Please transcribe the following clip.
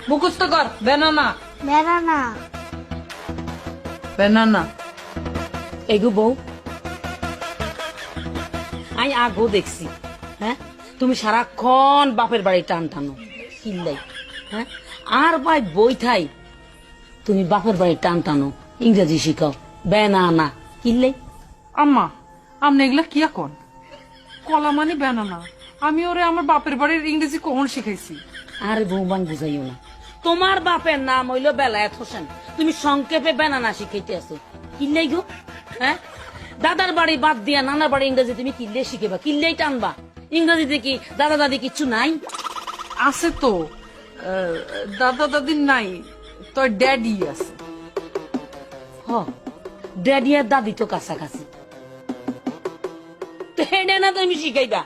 মুখস্থ কর। Banana banana. Banana. এগো বউ, আমি আগো দেখছি, হ্যাঁ তুমি সারাক্ষণ বাপের বাড়ি টান টানো কিল্লাই, হ্যাঁ আর ভাই বই থাই তুমি বাপের বাড়ি টান টানো ইংরেজি শিখাও বেনানা কিল্লাই। আম্মা আমনে এগুলা কি এখন? কলা মানে ব্যানানা। আমি ওরে আমার বাপের বাড়ির ইংরেজি কখন শিখাইছি? আরে বৌবান বুঝাইও না, তোমার বাপের নাম হইলো বেলায়েত হোসেন, তুমি সংক্ষেপে বেনানা শিখাইতে আসো কিল্লাই গো। হ্যাঁ দাদার বাড়ি বাদ দিয়া নানার বাড়ি ইংরেজি তুমি কিল্লে শিখেবা, কিল্লেই টানবা। ইংরেজিতে কি দাদা দাদি কিচ্ছু নাই? আছে তো, দাদা দাদি নাই, তোর ড্যাডি আছে। হ ড্যাডি আর দাদি তো কাছাকাছি, তো হেডে না তুমি শিখাইবা।